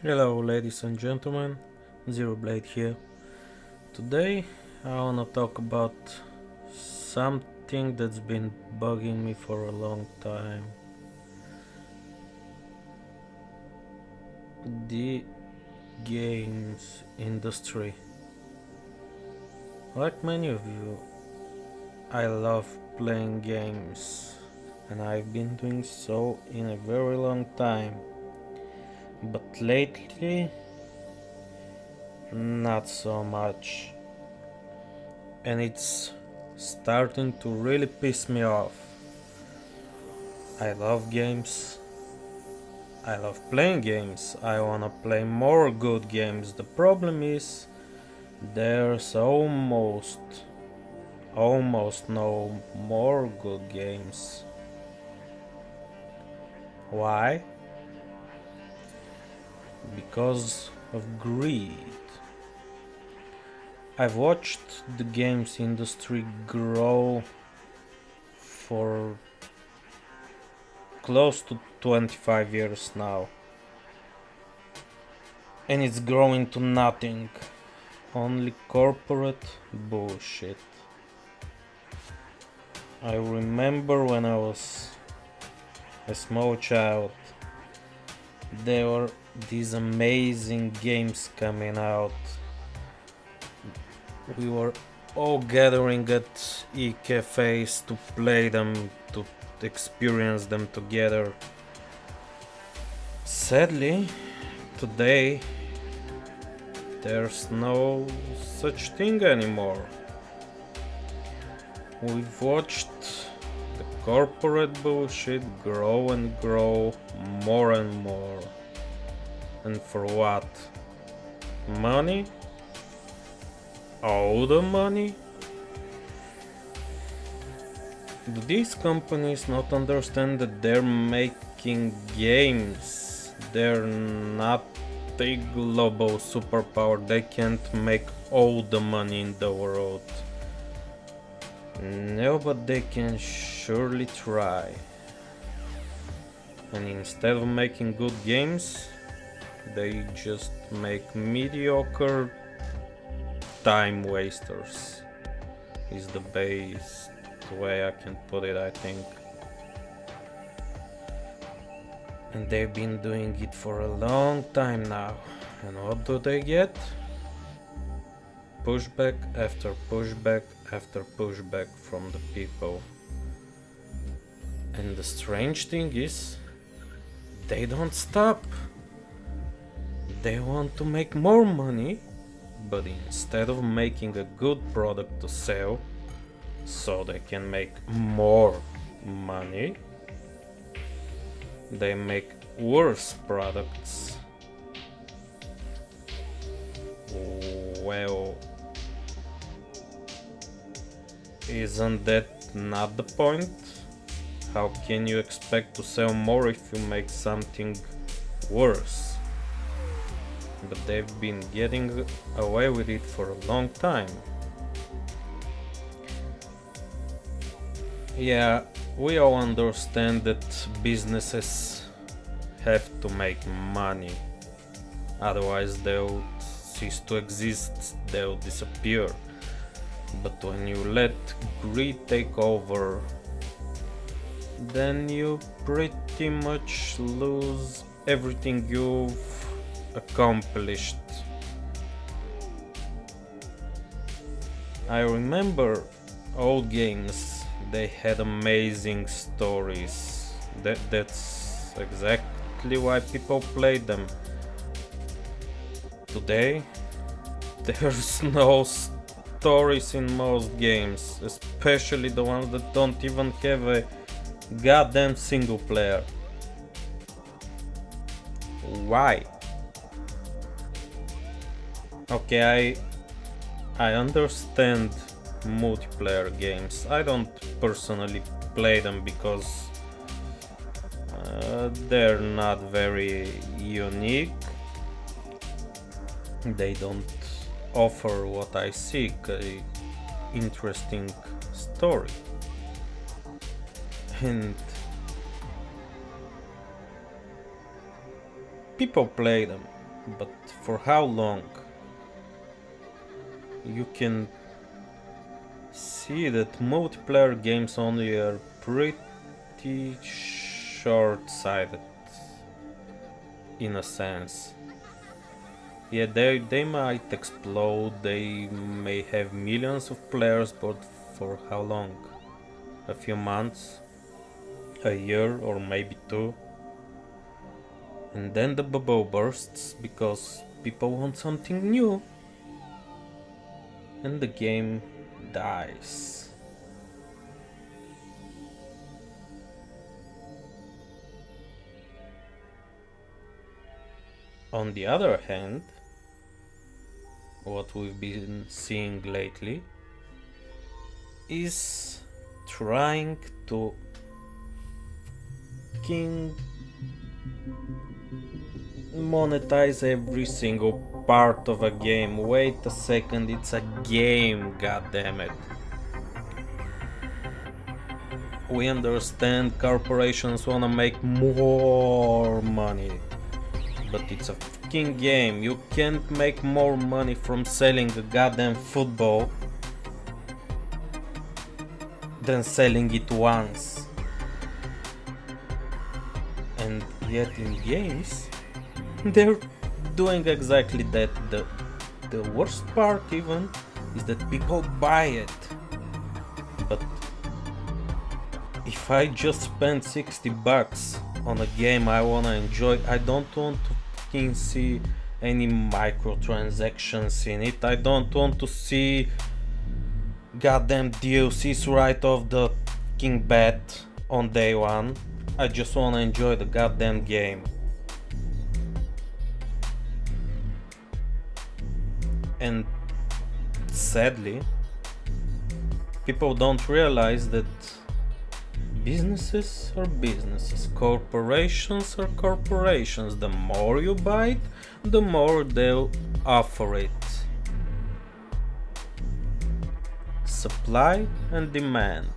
Hello, ladies and gentlemen, Zero Blade here. Today I wanna talk about something that's been bugging me for a long time. The games industry. Like many of you, I love playing games, and I've been doing so in a very long time. But lately, not so much. And it's starting to really piss me off. I love games. I love playing games. I wanna play more good games. The problem is there's almost no more good games. Why? Because of greed. I've watched the games industry grow for close to 25 years now, and it's growing to nothing, only corporate bullshit. I remember when I was a small child, there were these amazing games coming out. We were all gathering at e-cafes to play them, to experience them together. Sadly, today there's no such thing anymore. We've watched the corporate bullshit grow and grow more and more. And for what? Money? All the money? Do these companies not understand that they're making games? They're not a global superpower. They can't make all the money in the world. No, but they can surely try. And instead of making good games, they just make mediocre time wasters. Is the best way I can put it, I think. And they've been doing it for a long time now. And what do they get? Pushback after pushback after pushback from the people. And the strange thing is, they don't stop. They want to make more money, but instead of making a good product to sell so they can make more money, they make worse products. Well, isn't that not the point? How can you expect to sell more if you make something worse? But they've been getting away with it for a long time. Yeah, we all understand that businesses have to make money, otherwise they'll cease to exist, they'll disappear. But when you let greed take over, then you pretty much lose everything you've accomplished. I remember old games, they had amazing stories. That's exactly why people played them. Today, there's no stories in most games, especially the ones that don't even have a goddamn single player. Why? Okay, I understand multiplayer games. I don't personally play them because they're not very unique. They don't offer what I seek, a interesting story. And people play them. But for how long? You can see that multiplayer games only are pretty short-sighted, in a sense. Yeah, they might explode, they may have millions of players, but for how long? A few months? A year, or maybe two? And then the bubble bursts because people want something new, and the game dies. On the other hand, what we've been seeing lately is trying to monetize every single part of a game. Wait a second, it's a game, goddammit. We understand corporations wanna make more money, but it's a fucking game. You can't make more money from selling a goddamn football than selling it once. And yet in games, they're doing exactly that. The worst part even is that people buy it. But if I just spend $60 on a game I wanna enjoy, I don't want to fucking see any microtransactions in it. I don't want to see goddamn DLCs right off the fucking bat on day one. I just wanna enjoy the goddamn game. And sadly, people don't realize that businesses are businesses, corporations are corporations. The more you buy it, the more they'll offer it. Supply and demand.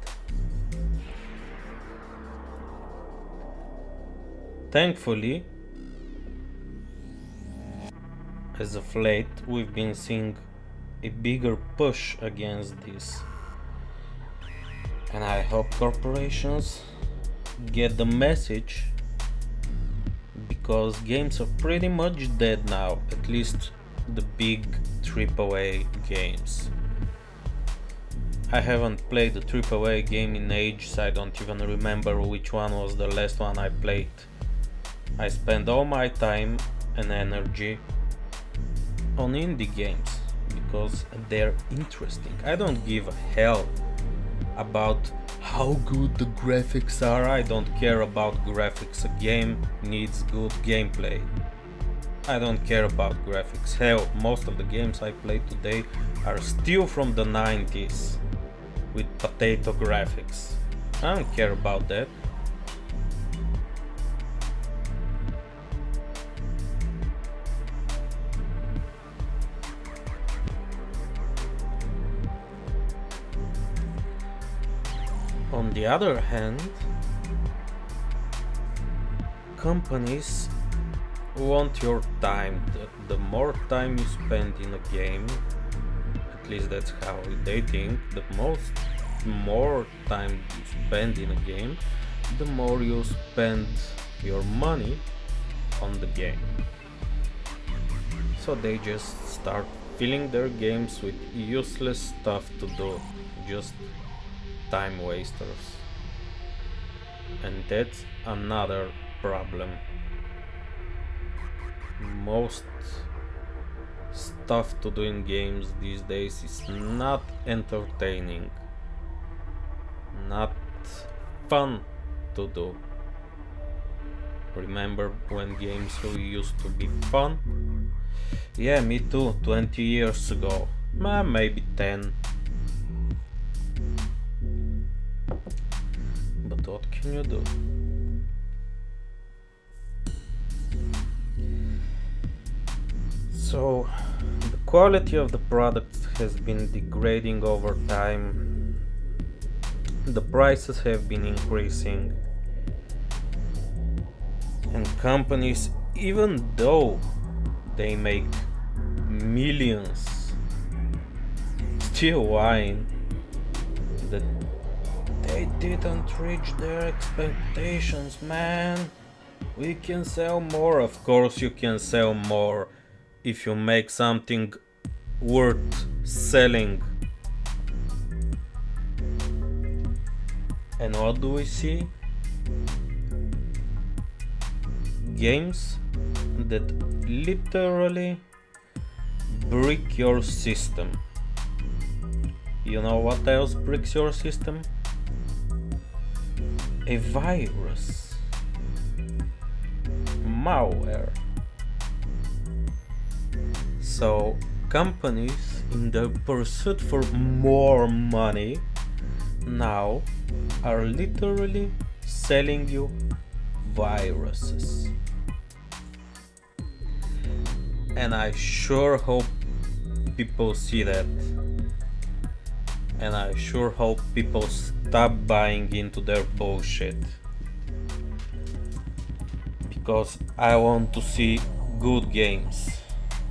Thankfully, as of late, we've been seeing a bigger push against this. And I hope corporations get the message, because games are pretty much dead now, at least the big AAA games. I haven't played a AAA game in ages, I don't even remember which one was the last one I played. I spend all my time and energy on indie games because they're interesting. I don't give a hell about how good the graphics are. I don't care about graphics. A game needs good gameplay. I don't care about graphics. Hell, most of the games I play today are still from the 90s with potato graphics. I don't care about that. On the other hand, companies want your time. The more time you spend in a game, at least that's how they think, the more time you spend in a game, the more you spend your money on the game. So they just start filling their games with useless stuff to do, just time wasters. And that's another problem. Most stuff to do in games these days is not entertaining, not fun to do. Remember when games used to be fun? Yeah, me too, 20 years ago, maybe 10. But what can you do? So, the quality of the product has been degrading over time. The prices have been increasing. And companies, even though They make millions still whine that they didn't reach their expectations, man. We can sell more. Of course, you can sell more if you make something worth selling. And what do we see? Games that literally brick your system. You know what else bricks your system? A virus. Malware. So companies, in their pursuit for more money, now are literally selling you viruses. And I sure hope people see that. And I sure hope people stop buying into their bullshit. Because I want to see good games.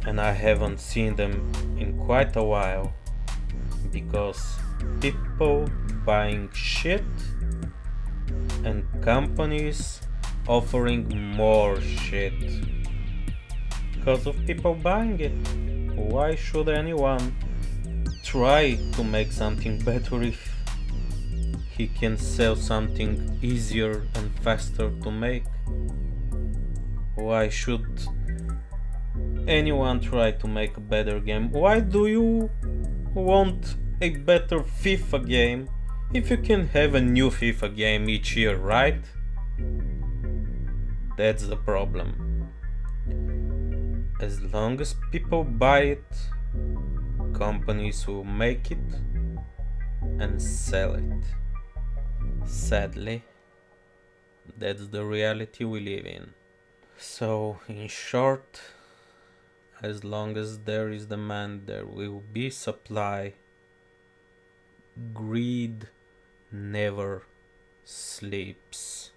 And I haven't seen them in quite a while. Because people buying shit and companies offering more shit. Because of people buying it. Why should anyone try to make something better if he can sell something easier and faster to make? Why should anyone try to make a better game? Why do you want a better FIFA game if you can have a new FIFA game each year, right? That's the problem. As long as people buy it, companies will make it and sell it. Sadly, that's the reality we live in. So, in short, as long as there is demand, there will be supply. Greed never sleeps.